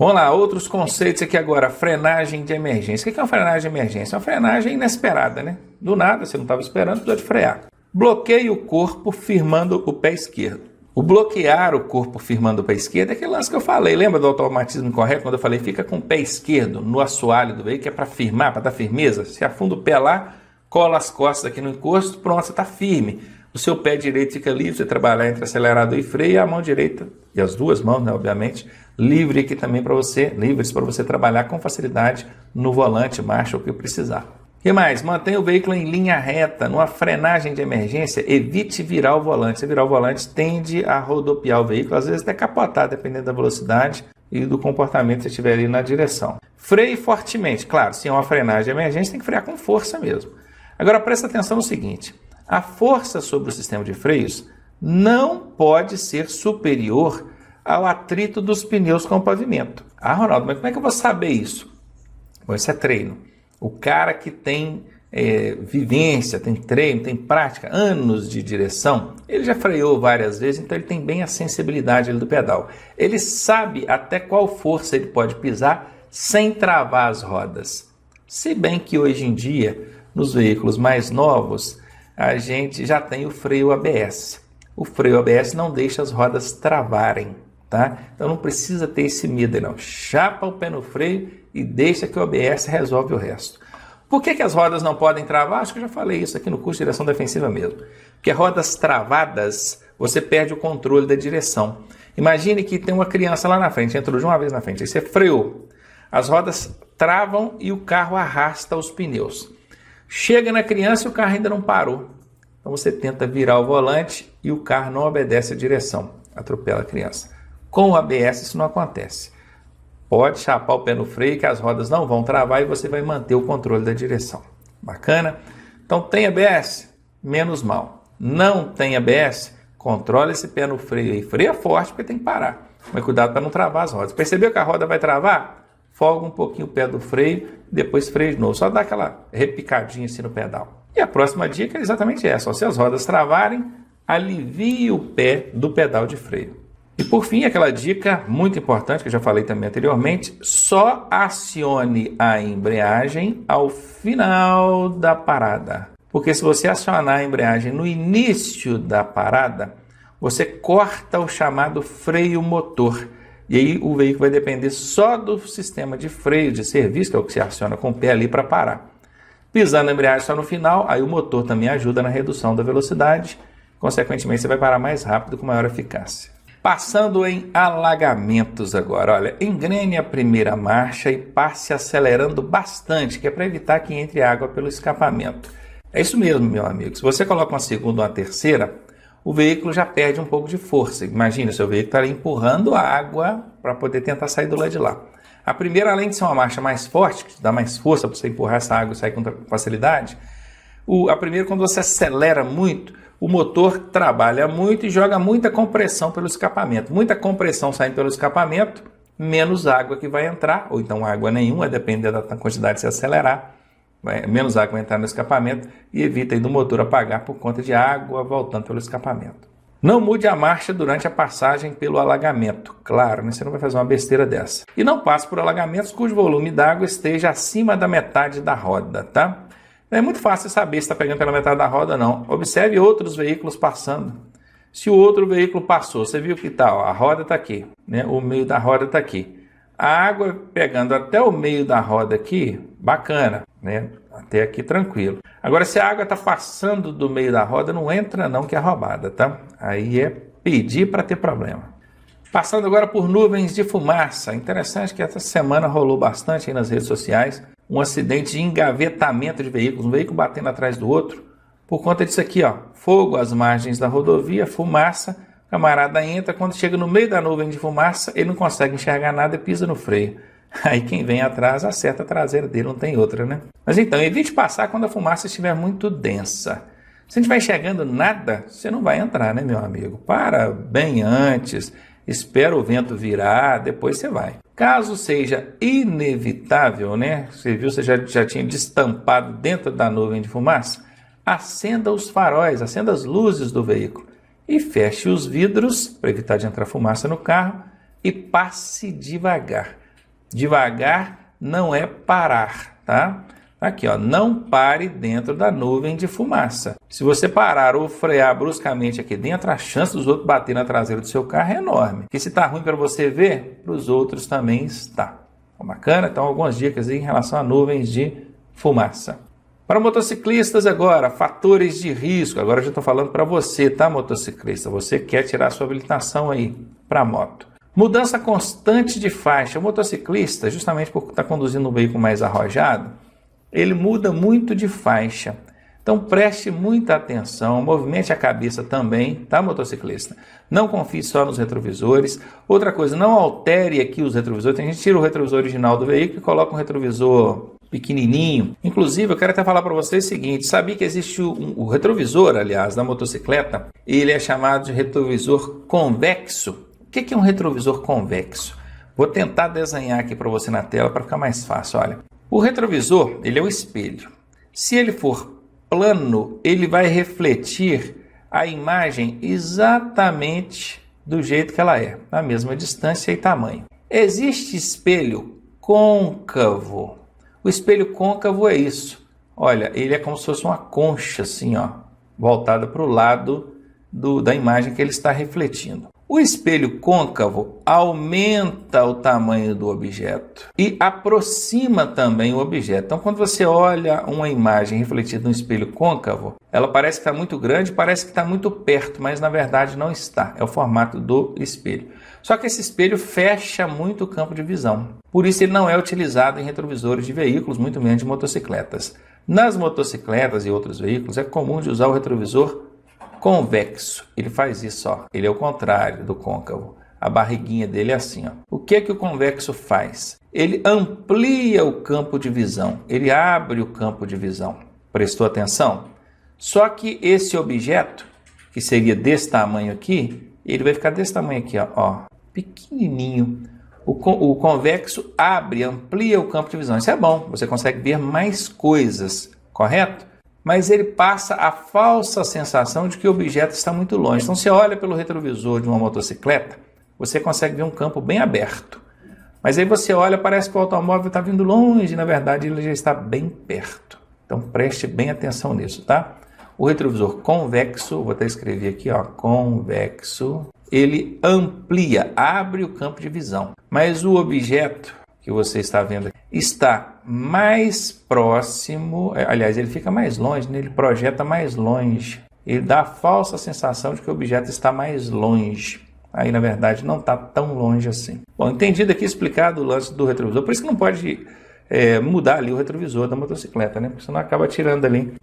Vamos lá, outros conceitos aqui agora. Frenagem de emergência. O que é uma frenagem de emergência? É uma frenagem inesperada, né? Do nada, você não estava esperando, precisa de frear. Bloqueie o corpo firmando o pé esquerdo. O bloquear o corpo firmando o pé esquerdo é aquele lance que eu falei. Lembra do automatismo correto? Quando eu falei, fica com o pé esquerdo no assoalho do veículo, que é para firmar, para dar firmeza. Você afunda o pé lá, cola as costas aqui no encosto, pronto, você está firme. O seu pé direito fica livre, você trabalhar entre acelerador e freio, e a mão direita, e as duas mãos, né, obviamente, livres para você trabalhar com facilidade no volante, marcha, o que precisar. O que mais? Mantenha o veículo em linha reta. Numa frenagem de emergência, evite virar o volante. Se virar o volante, tende a rodopiar o veículo, às vezes até capotar, dependendo da velocidade e do comportamento que você estiver ali na direção. Freie fortemente. Claro, se é uma frenagem de emergência, tem que frear com força mesmo. Agora, presta atenção no seguinte. A força sobre o sistema de freios não pode ser superior ao atrito dos pneus com o pavimento. Ah, Ronaldo, mas como é que eu vou saber isso? Bom, isso é treino. O cara que tem vivência, tem treino, tem prática, anos de direção, ele já freou várias vezes, então ele tem bem a sensibilidade do pedal. Ele sabe até qual força ele pode pisar sem travar as rodas. Se bem que hoje em dia, nos veículos mais novos, a gente já tem o freio ABS. O freio ABS não deixa as rodas travarem, tá? Então não precisa ter esse medo, não. Chapa o pé no freio e deixa que o ABS resolve o resto. Por que as rodas não podem travar? Acho que eu já falei isso aqui no curso de direção defensiva mesmo. Porque rodas travadas, você perde o controle da direção. Imagine que tem uma criança lá na frente, entrou de uma vez na frente, aí você freou. As rodas travam e o carro arrasta os pneus. Chega na criança e o carro ainda não parou. Então você tenta virar o volante e o carro não obedece a direção, atropela a criança. Com o ABS isso não acontece. Pode chapar o pé no freio que as rodas não vão travar e você vai manter o controle da direção. Bacana? Então tem ABS? Menos mal. Não tem ABS? Controla esse pé no freio aí. Freia forte porque tem que parar. Mas cuidado para não travar as rodas. Percebeu que a roda vai travar? Folga um pouquinho o pé do freio, depois freia de novo. Só dá aquela repicadinha assim no pedal. E a próxima dica é exatamente essa. Se as rodas travarem, alivie o pé do pedal de freio. E por fim, aquela dica muito importante que eu já falei também anteriormente, só acione a embreagem ao final da parada. Porque se você acionar a embreagem no início da parada, você corta o chamado freio motor. E aí o veículo vai depender só do sistema de freio de serviço, que é o que se aciona com o pé ali para parar. Pisando a embreagem só no final, aí o motor também ajuda na redução da velocidade. Consequentemente, você vai parar mais rápido com maior eficácia. Passando em alagamentos agora. Olha, engrene a primeira marcha e passe acelerando bastante, que é para evitar que entre água pelo escapamento. É isso mesmo, meu amigo. Se você coloca uma segunda ou uma terceira, o veículo já perde um pouco de força. Imagina, seu veículo está empurrando a água para poder tentar sair do lado de lá. A primeira, além de ser uma marcha mais forte, que dá mais força para você empurrar essa água e sair com facilidade, a primeira, quando você acelera muito, o motor trabalha muito e joga muita compressão pelo escapamento. Muita compressão saindo pelo escapamento, menos água que vai entrar, ou então água nenhuma, dependendo da quantidade que você acelerar. Menos água vai entrar no escapamento e evita aí do motor apagar por conta de água voltando pelo escapamento. Não mude a marcha durante a passagem pelo alagamento. Claro, né? Você não vai fazer uma besteira dessa. E não passe por alagamentos cujo volume d'água esteja acima da metade da roda, tá? Não é muito fácil saber se está pegando pela metade da roda, não. Observe outros veículos passando. Se o outro veículo passou, você viu que tá, ó, a roda está aqui, né? O meio da roda está aqui. A água pegando até o meio da roda aqui, bacana, né? Até aqui tranquilo. Agora, se a água está passando do meio da roda, não entra não, que é roubada, tá? Aí é pedir para ter problema. Passando agora por nuvens de fumaça. Interessante que essa semana rolou bastante aí nas redes sociais um acidente de engavetamento de veículos, um veículo batendo atrás do outro, por conta disso aqui, ó, fogo às margens da rodovia, fumaça, o camarada entra, quando chega no meio da nuvem de fumaça, ele não consegue enxergar nada e pisa no freio. Aí quem vem atrás acerta a traseira dele, não tem outra, né? Mas então, evite passar quando a fumaça estiver muito densa. Se não estiver enxergando nada, você não vai entrar, né, meu amigo? Para bem antes, espera o vento virar, depois você vai. Caso seja inevitável, né? Você viu, você já tinha destampado dentro da nuvem de fumaça? Acenda os faróis, acenda as luzes do veículo e feche os vidros para evitar de entrar fumaça no carro e passe devagar. Devagar não é parar, tá? Aqui, ó, não pare dentro da nuvem de fumaça. Se você parar ou frear bruscamente aqui dentro, a chance dos outros bater na traseira do seu carro é enorme. Porque se tá ruim para você ver, para os outros também está. Bacana? Então, algumas dicas aí em relação a nuvens de fumaça. Para motociclistas agora, fatores de risco. Agora eu já estou falando para você, tá, motociclista? Você quer tirar sua habilitação aí para moto. Mudança constante de faixa. O motociclista, justamente por estar conduzindo um veículo mais arrojado, ele muda muito de faixa. Então preste muita atenção, movimente a cabeça também, tá, motociclista? Não confie só nos retrovisores. Outra coisa, não altere aqui os retrovisores. Tem gente que tira o retrovisor original do veículo e coloca um retrovisor pequenininho. Inclusive, eu quero até falar para vocês o seguinte, sabia que existe o retrovisor, aliás, da motocicleta, ele é chamado de retrovisor convexo. O que é um retrovisor convexo? Vou tentar desenhar aqui para você na tela para ficar mais fácil, olha. O retrovisor, ele é o espelho. Se ele for plano, ele vai refletir a imagem exatamente do jeito que ela é, na mesma distância e tamanho. Existe espelho côncavo. O espelho côncavo é isso. Olha, ele é como se fosse uma concha assim, ó, voltada para o lado da imagem que ele está refletindo. O espelho côncavo aumenta o tamanho do objeto e aproxima também o objeto. Então, quando você olha uma imagem refletida no espelho côncavo, ela parece que está muito grande, parece que está muito perto, mas na verdade não está. É o formato do espelho. Só que esse espelho fecha muito o campo de visão. Por isso ele não é utilizado em retrovisores de veículos, muito menos de motocicletas. Nas motocicletas e outros veículos é comum de usar o retrovisor convexo. Ele faz isso, ó. Ele é o contrário do côncavo. A barriguinha dele é assim, ó. O que é que o convexo faz? Ele amplia o campo de visão. Ele abre o campo de visão. Prestou atenção? Só que esse objeto, que seria desse tamanho aqui, ele vai ficar desse tamanho aqui, ó. Pequenininho. O convexo abre, amplia o campo de visão. Isso é bom. Você consegue ver mais coisas, correto? Mas ele passa a falsa sensação de que o objeto está muito longe. Então, você olha pelo retrovisor de uma motocicleta, você consegue ver um campo bem aberto. Mas aí você olha, parece que o automóvel está vindo longe, na verdade ele já está bem perto. Então, preste bem atenção nisso, tá? O retrovisor convexo, vou até escrever aqui, ó, convexo, ele amplia, abre o campo de visão. Mas o objeto que você está vendo aqui está mais próximo, aliás, ele fica mais longe, né? Ele projeta mais longe. Ele dá a falsa sensação de que o objeto está mais longe. Aí, na verdade, não está tão longe assim. Bom, entendido aqui, explicado o lance do retrovisor. Por isso que não pode mudar ali o retrovisor da motocicleta, né? Porque senão acaba tirando ali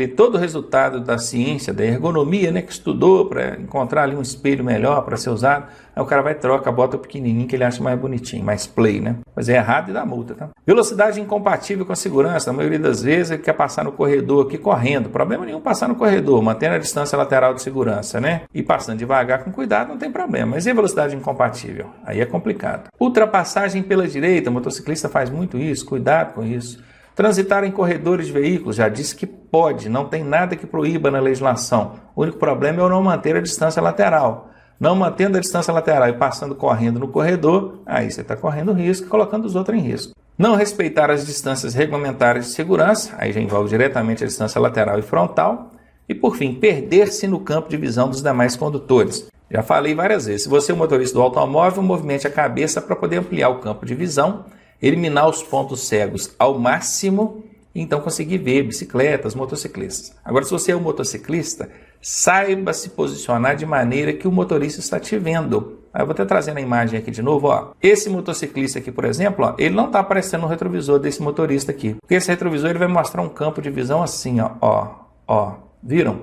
todo o resultado da ciência, da ergonomia, né? Que estudou para encontrar ali um espelho melhor para ser usado. Aí o cara vai e troca, bota o pequenininho que ele acha mais bonitinho, mais play, né? Mas é errado e dá multa, tá? Velocidade incompatível com a segurança. Na maioria das vezes ele quer passar no corredor aqui correndo. Problema nenhum passar no corredor, mantendo a distância lateral de segurança, né? E passando devagar com cuidado não tem problema. Mas e a velocidade incompatível? Aí é complicado. Ultrapassagem pela direita, o motociclista faz muito isso, cuidado com isso. Transitar em corredores de veículos, já disse que pode, não tem nada que proíba na legislação. O único problema é o não manter a distância lateral. Não mantendo a distância lateral e passando correndo no corredor, aí você está correndo risco e colocando os outros em risco. Não respeitar as distâncias regulamentares de segurança, aí já envolve diretamente a distância lateral e frontal. E por fim, perder-se no campo de visão dos demais condutores. Já falei várias vezes, se você é o motorista do automóvel, movimente a cabeça para poder ampliar o campo de visão, eliminar os pontos cegos ao máximo e então conseguir ver bicicletas, motociclistas. Agora, se você é um motociclista, saiba se posicionar de maneira que o motorista está te vendo. Eu vou até trazendo a imagem aqui de novo, ó. Esse motociclista aqui, por exemplo, ó, ele não está aparecendo no retrovisor desse motorista aqui. Porque esse retrovisor ele vai mostrar um campo de visão assim, ó. Viram?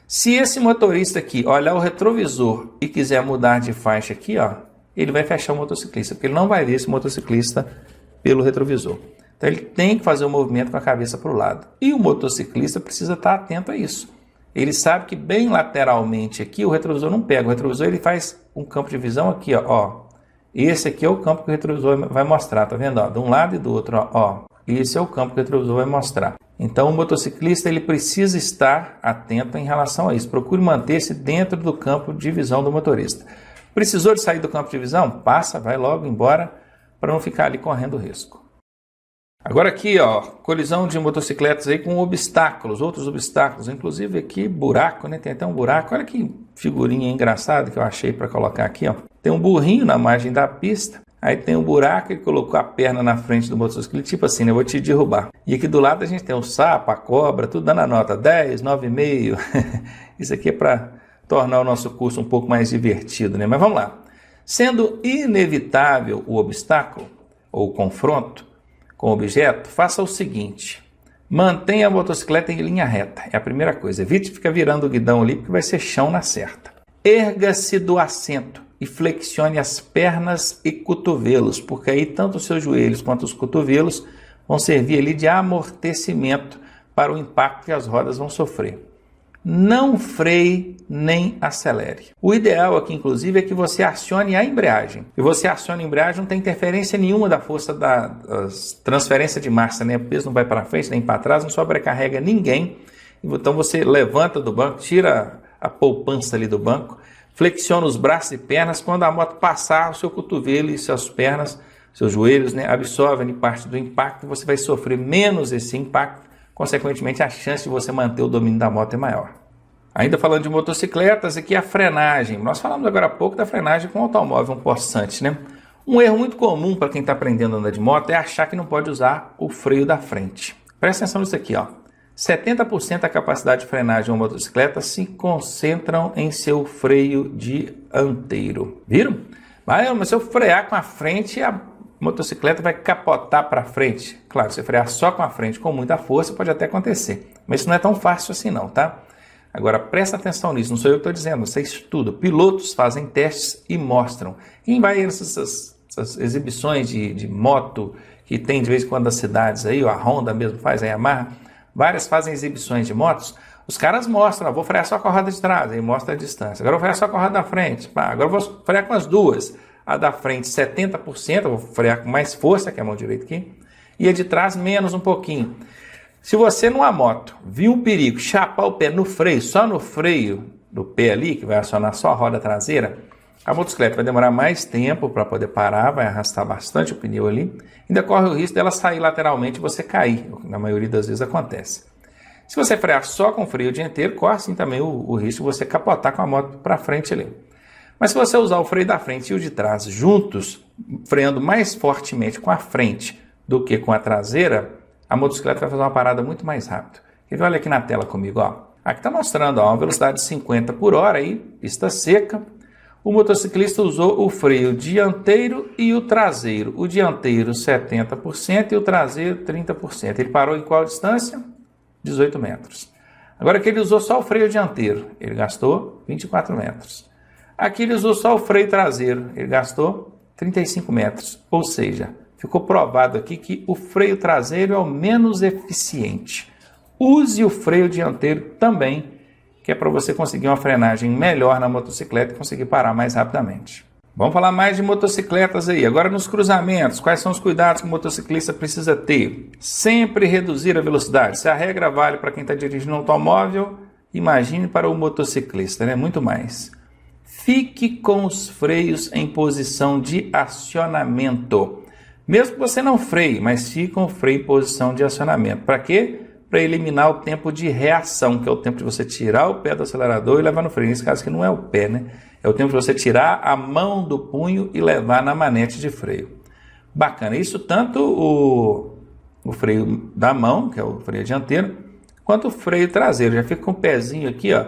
Se esse motorista aqui olhar o retrovisor e quiser mudar de faixa aqui, ó, ele vai fechar o motociclista, porque ele não vai ver esse motociclista pelo retrovisor. Então ele tem que fazer um movimento com a cabeça para o lado. E o motociclista precisa estar atento a isso. Ele sabe que bem lateralmente aqui o retrovisor não pega. O retrovisor ele faz um campo de visão aqui, ó. Esse aqui é o campo que o retrovisor vai mostrar, tá vendo? Ó, de um lado e do outro, ó. Esse é o campo que o retrovisor vai mostrar. Então o motociclista ele precisa estar atento em relação a isso. Procure manter-se dentro do campo de visão do motorista. Precisou de sair do campo de visão? Passa, vai logo embora para não ficar ali correndo risco. Agora aqui, ó, colisão de motocicletas aí com obstáculos, outros obstáculos, inclusive aqui buraco, né? Tem até um buraco. Olha que figurinha engraçada que eu achei para colocar aqui, ó. Tem um burrinho na margem da pista, aí tem um buraco e colocou a perna na frente do motocicleta, tipo assim, né? Eu vou te derrubar. E aqui do lado a gente tem o sapo, a cobra, tudo dando a nota 10, 9,5. Isso aqui é para tornar o nosso curso um pouco mais divertido, né? Mas vamos lá. Sendo inevitável o obstáculo ou o confronto com o objeto, faça o seguinte: mantenha a motocicleta em linha reta. É a primeira coisa. Evite ficar virando o guidão ali, porque vai ser chão na certa. Erga-se do assento e flexione as pernas e cotovelos, porque aí tanto os seus joelhos quanto os cotovelos vão servir ali de amortecimento para o impacto que as rodas vão sofrer. Não freie nem acelere. O ideal aqui, inclusive, é que você acione a embreagem. E você aciona a embreagem, não tem interferência nenhuma da força da transferência de massa, né? O peso não vai para frente nem para trás, não sobrecarrega ninguém. Então você levanta do banco, tira a poupança ali do banco, flexiona os braços e pernas. Quando a moto passar, o seu cotovelo e suas pernas, seus joelhos, né, absorvem parte do impacto, você vai sofrer menos esse impacto. Consequentemente, a chance de você manter o domínio da moto é maior. Ainda falando de motocicletas, aqui a frenagem. Nós falamos agora há pouco da frenagem com automóvel, um possante, né? Um erro muito comum para quem está aprendendo a andar de moto é achar que não pode usar o freio da frente. Presta atenção nisso aqui, ó. 70% da capacidade de frenagem de uma motocicleta se concentram em seu freio dianteiro. Viram? Mas se eu frear com a frente, a motocicleta vai capotar para frente. Claro, se frear só com a frente com muita força pode até acontecer, mas isso não é tão fácil assim não, tá? Agora presta atenção nisso, não sou eu que estou dizendo, você estuda. Pilotos fazem testes e mostram. Quem vai essas exibições de moto que tem de vez em quando nas cidades aí, a Honda mesmo faz, a Yamaha, várias fazem exibições de motos, os caras mostram, vou frear só com a roda de trás, aí mostra a distância. Agora eu vou frear só com a roda da frente, agora eu vou frear com as duas. A da frente 70%, eu vou frear com mais força, que é a mão direita aqui, e a de trás menos um pouquinho. Se você numa moto viu o perigo, chapar o pé no freio, só no freio do pé ali, que vai acionar só a roda traseira, a motocicleta vai demorar mais tempo para poder parar, vai arrastar bastante o pneu ali, ainda corre o risco dela sair lateralmente e você cair, o que na maioria das vezes acontece. Se você frear só com o freio dianteiro, corre sim também o risco de você capotar com a moto para frente ali. Mas se você usar o freio da frente e o de trás juntos, freando mais fortemente com a frente do que com a traseira, a motocicleta vai fazer uma parada muito mais rápido. Olha aqui na tela comigo, ó. Aqui está mostrando ó, uma velocidade de 50 por hora, aí, pista seca. O motociclista usou o freio dianteiro e o traseiro. O dianteiro 70% e o traseiro 30%. Ele parou em qual distância? 18 metros. Agora que ele usou só o freio dianteiro, ele gastou 24 metros. Aqui ele usou só o freio traseiro, ele gastou 35 metros, ou seja, ficou provado aqui que o freio traseiro é o menos eficiente. Use o freio dianteiro também, que é para você conseguir uma frenagem melhor na motocicleta e conseguir parar mais rapidamente. Vamos falar mais de motocicletas aí. Agora nos cruzamentos, quais são os cuidados que o motociclista precisa ter? Sempre reduzir a velocidade. Se a regra vale para quem está dirigindo um automóvel, imagine para o motociclista, né? Muito mais. Fique com os freios em posição de acionamento. Mesmo que você não freie, mas fique com o freio em posição de acionamento. Para quê? Para eliminar o tempo de reação, que é o tempo de você tirar o pé do acelerador e levar no freio. Nesse caso aqui não é o pé, né? É o tempo de você tirar a mão do punho e levar na manete de freio. Bacana. Isso tanto o freio da mão, que é o freio dianteiro, quanto o freio traseiro. Já fica com o pezinho aqui, ó,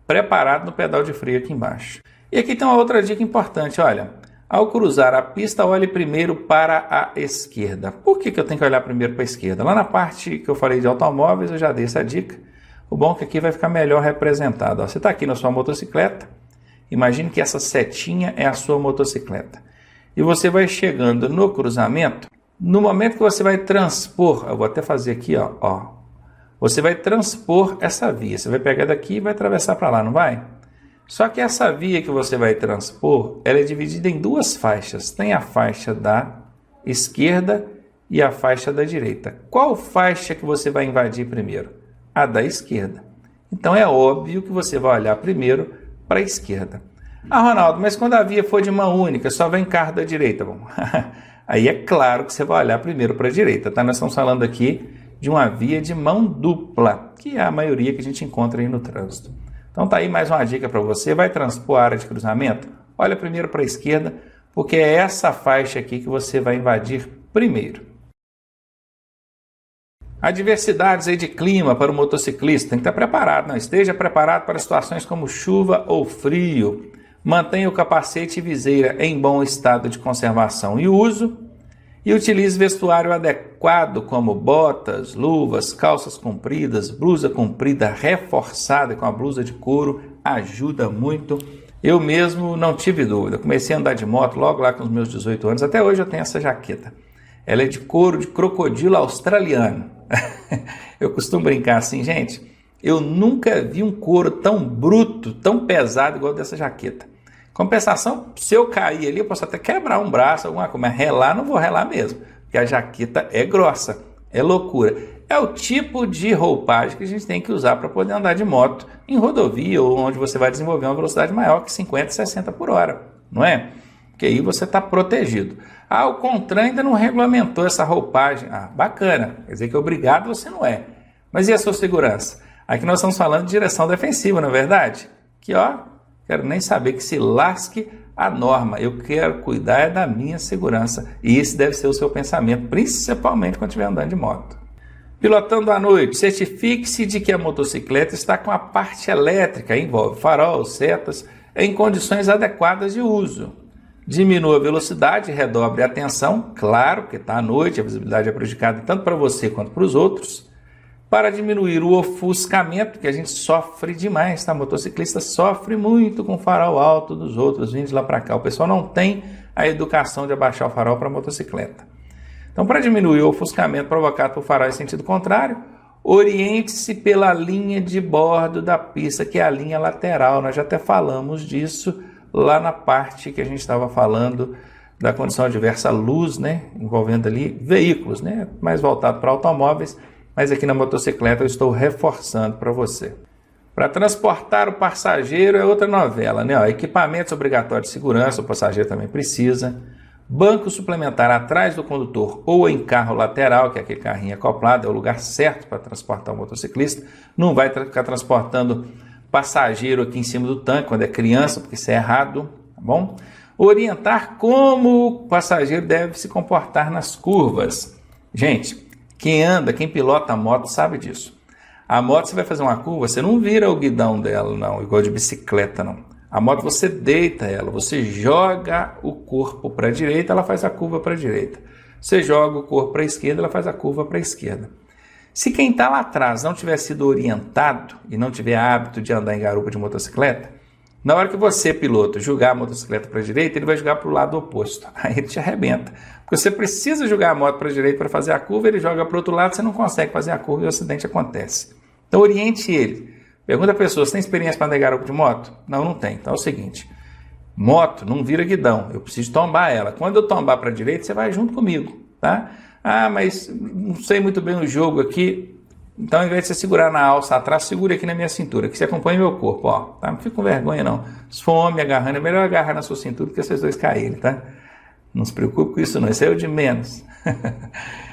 preparado no pedal de freio aqui embaixo. E aqui tem uma outra dica importante, olha. Ao cruzar a pista, olhe primeiro para a esquerda. Por que eu tenho que olhar primeiro para a esquerda? Lá na parte que eu falei de automóveis, eu já dei essa dica. O bom é que aqui vai ficar melhor representado. Ó, você está aqui na sua motocicleta, imagine que essa setinha é a sua motocicleta. E você vai chegando no cruzamento, no momento que você vai transpor, eu vou até fazer aqui, ó, você vai transpor essa via. Você vai pegar daqui e vai atravessar para lá, não vai? Só que essa via que você vai transpor, ela é dividida em duas faixas. Tem a faixa da esquerda e a faixa da direita. Qual faixa que você vai invadir primeiro? A da esquerda. Então é óbvio que você vai olhar primeiro para a esquerda. Ah, Ronaldo, mas quando a via for de mão única, só vem carro da direita. Bom, Aí é claro que você vai olhar primeiro para a direita, tá? Nós estamos falando aqui de uma via de mão dupla, que é a maioria que a gente encontra aí no trânsito. Então tá aí mais uma dica para você, vai transpor a área de cruzamento? Olha primeiro para a esquerda, porque é essa faixa aqui que você vai invadir primeiro. Adversidades aí de clima para o motociclista, tem que estar preparado, não esteja preparado para situações como chuva ou frio. Mantenha o capacete e viseira em bom estado de conservação e uso e utilize vestuário adequado como botas, luvas, calças compridas, blusa comprida reforçada com a blusa de couro, ajuda muito. Eu mesmo não tive dúvida, comecei a andar de moto logo lá com os meus 18 anos, até hoje eu tenho essa jaqueta. Ela é de couro de crocodilo australiano. Eu costumo brincar assim, gente, eu nunca vi um couro tão bruto, tão pesado igual dessa jaqueta. Compensação, se eu cair ali, eu posso até quebrar um braço, alguma coisa, mas relar não vou relar mesmo, porque a jaqueta é grossa, é loucura. É o tipo de roupagem que a gente tem que usar para poder andar de moto em rodovia ou onde você vai desenvolver uma velocidade maior que 50, 60 por hora, não é? Porque aí você está protegido. Ah, o CONTRAN ainda não regulamentou essa roupagem. Ah, bacana, quer dizer que obrigado você não é. Mas e a sua segurança? Aqui nós estamos falando de direção defensiva, não é verdade? Que quero nem saber que se lasque a norma. Eu quero cuidar da minha segurança. E esse deve ser o seu pensamento, principalmente quando estiver andando de moto. Pilotando à noite, certifique-se de que a motocicleta está com a parte elétrica, envolve farol, setas, em condições adequadas de uso. Diminua a velocidade, redobre a atenção, claro, porque está à noite, a visibilidade é prejudicada tanto para você quanto para os outros. Para diminuir o ofuscamento, que a gente sofre demais, tá? Motociclista sofre muito com o farol alto dos outros, vindo de lá para cá. O pessoal não tem a educação de abaixar o farol para a motocicleta. Então, para diminuir o ofuscamento provocado por farol em sentido contrário, oriente-se pela linha de bordo da pista, que é a linha lateral. Nós já até falamos disso lá na parte que a gente estava falando da condição adversa luz, né? Envolvendo ali veículos, né? Mais voltado para automóveis. Mas aqui na motocicleta eu estou reforçando para você. Para transportar o passageiro é outra novela, né? Equipamentos obrigatórios de segurança, o passageiro também precisa. Banco suplementar atrás do condutor ou em carro lateral, que é aquele carrinho acoplado, é o lugar certo para transportar o motociclista. Não vai ficar transportando passageiro aqui em cima do tanque quando é criança, porque isso é errado, tá bom? Orientar como o passageiro deve se comportar nas curvas. Gente, quem pilota a moto sabe disso. A moto, você vai fazer uma curva, você não vira o guidão dela, não, igual de bicicleta, não. A moto, você deita ela, você joga o corpo para a direita, ela faz a curva para a direita. Você joga o corpo para a esquerda, ela faz a curva para a esquerda. Se quem está lá atrás não tiver sido orientado e não tiver hábito de andar em garupa de motocicleta, na hora que você, piloto, jogar a motocicleta para a direita, ele vai jogar para o lado oposto. Aí ele te arrebenta. Porque você precisa jogar a moto para a direita para fazer a curva, ele joga para o outro lado, você não consegue fazer a curva e o acidente acontece. Então oriente ele. Pergunta a pessoa, você tem experiência para andar em garupa de moto? Não, não tem. Então é o seguinte, moto não vira guidão, eu preciso tombar ela. Quando eu tombar para a direita, você vai junto comigo, tá? Ah, mas não sei muito bem o jogo aqui. Então, ao invés de você segurar na alça atrás, segure aqui na minha cintura, que você acompanha meu corpo, ó. Tá? Não fica com vergonha, não. Se for homem agarrando, é melhor agarrar na sua cintura do que vocês dois caírem, tá? Não se preocupe com isso, não. Isso é o de menos.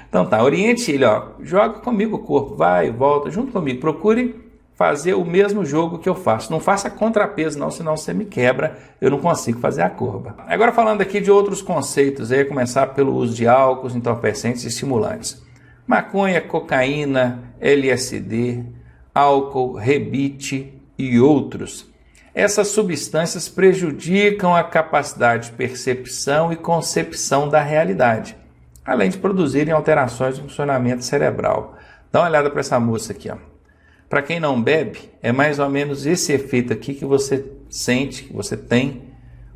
Então tá, oriente ele, ó. Joga comigo o corpo, vai, volta, junto comigo. Procure fazer o mesmo jogo que eu faço. Não faça contrapeso, não, senão você me quebra, eu não consigo fazer a curva. Agora falando aqui de outros conceitos, aí começar pelo uso de álcools, entorpecentes e estimulantes. Maconha, cocaína, LSD, álcool, rebite e outros. Essas substâncias prejudicam a capacidade de percepção e concepção da realidade, além de produzirem alterações no funcionamento cerebral. Dá uma olhada para essa moça aqui, ó. Para quem não bebe, é mais ou menos esse efeito aqui que você sente, que você tem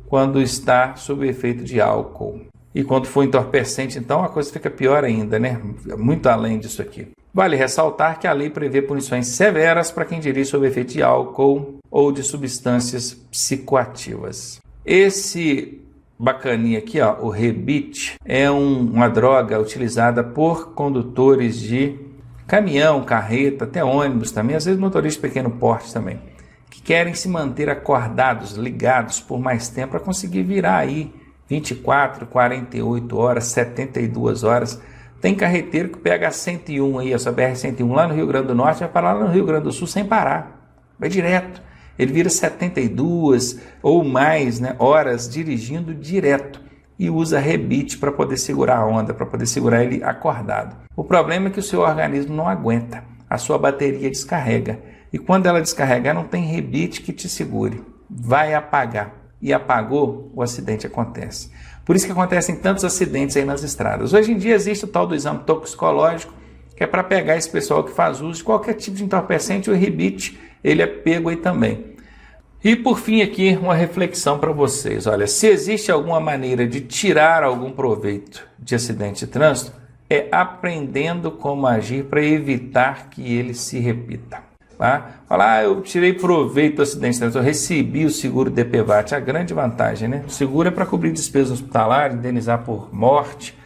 quando está sob o efeito de álcool. E quando for entorpecente, então, a coisa fica pior ainda, né? Muito além disso aqui. Vale ressaltar que a lei prevê punições severas para quem dirige sob efeito de álcool ou de substâncias psicoativas. Esse bacaninha aqui, ó, o rebite, é uma droga utilizada por condutores de caminhão, carreta, até ônibus também, às vezes motoristas de pequeno porte também, que querem se manter acordados, ligados por mais tempo para conseguir virar aí 24, 48 horas, 72 horas. Tem carreteiro que pega a 101 aí, essa BR-101 lá no Rio Grande do Norte, vai parar lá no Rio Grande do Sul sem parar. Vai direto. Ele vira 72 ou mais, né, horas dirigindo direto e usa rebite para poder segurar a onda, para poder segurar ele acordado. O problema é que o seu organismo não aguenta, a sua bateria descarrega. E quando ela descarregar, não tem rebite que te segure. Vai apagar. E apagou, o acidente acontece. Por isso que acontecem tantos acidentes aí nas estradas. Hoje em dia existe o tal do exame toxicológico, que é para pegar esse pessoal que faz uso de qualquer tipo de entorpecente, o rebite, ele é pego aí também. E por fim aqui, uma reflexão para vocês. Olha, se existe alguma maneira de tirar algum proveito de acidente de trânsito, é aprendendo como agir para evitar que ele se repita. Tá? Falar, eu tirei proveito do acidente de trânsito, eu recebi o seguro DPVAT, a grande vantagem, né? O seguro é para cobrir despesas hospitalares, indenizar por morte,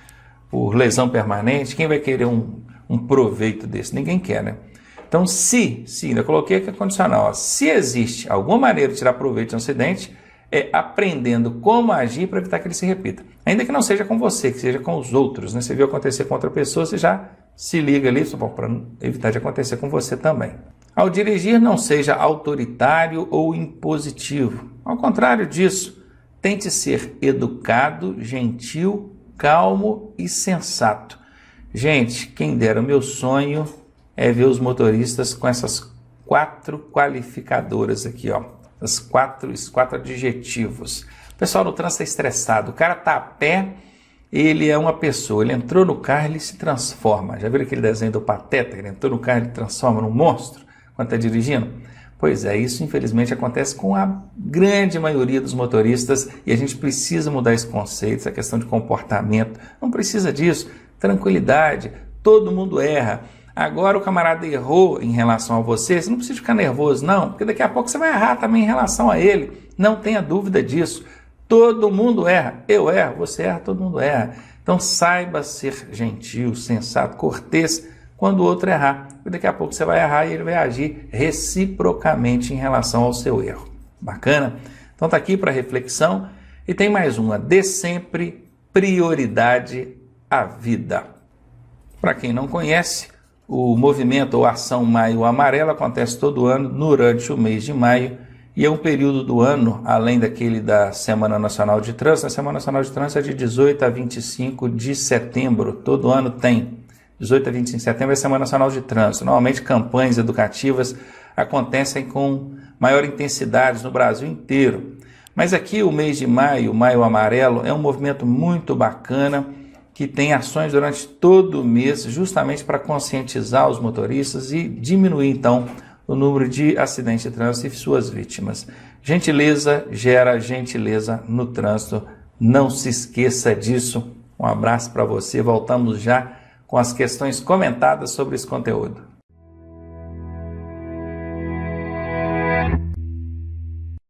por lesão permanente. Quem vai querer um proveito desse? Ninguém quer, né? Então, ainda coloquei aqui a condicional, ó, se existe alguma maneira de tirar proveito de um acidente, é aprendendo como agir para evitar que ele se repita. Ainda que não seja com você, que seja com os outros, né? Você viu acontecer com outra pessoa, você já se liga ali, para evitar de acontecer com você também. Ao dirigir, não seja autoritário ou impositivo. Ao contrário disso, tente ser educado, gentil, calmo e sensato. Gente, quem dera, o meu sonho é ver os motoristas com essas 4 qualificadoras aqui, ó. Esses quatro adjetivos. O pessoal no trânsito é estressado. O cara tá a pé, ele é uma pessoa. Ele entrou no carro, ele se transforma. Já viram aquele desenho do Pateta? Ele entrou no carro, ele transforma num monstro quando está dirigindo? Pois é, isso infelizmente acontece com a grande maioria dos motoristas e a gente precisa mudar esse conceito, essa questão de comportamento. Não precisa disso. Tranquilidade, todo mundo erra. Agora o camarada errou em relação a você, você não precisa ficar nervoso não, porque daqui a pouco você vai errar também em relação a ele. Não tenha dúvida disso. Todo mundo erra. Eu erro, você erra, todo mundo erra. Então saiba ser gentil, sensato, cortês quando o outro errar. Porque daqui a pouco você vai errar e ele vai agir reciprocamente em relação ao seu erro. Bacana? Então tá aqui para reflexão. E tem mais uma. Dê sempre prioridade à vida. Para quem não conhece, o movimento ou ação Maio Amarelo acontece todo ano durante o mês de maio e é um período do ano, além daquele da Semana Nacional de Trânsito. A Semana Nacional de Trânsito é de 18 a 25 de setembro, todo ano tem. 18 a 25 de setembro é a Semana Nacional de Trânsito. Normalmente campanhas educativas acontecem com maior intensidade no Brasil inteiro. Mas aqui o mês de maio, o Maio Amarelo, é um movimento muito bacana, que tem ações durante todo o mês, justamente para conscientizar os motoristas e diminuir, então, o número de acidentes de trânsito e suas vítimas. Gentileza gera gentileza no trânsito. Não se esqueça disso. Um abraço para você. Voltamos já com as questões comentadas sobre esse conteúdo.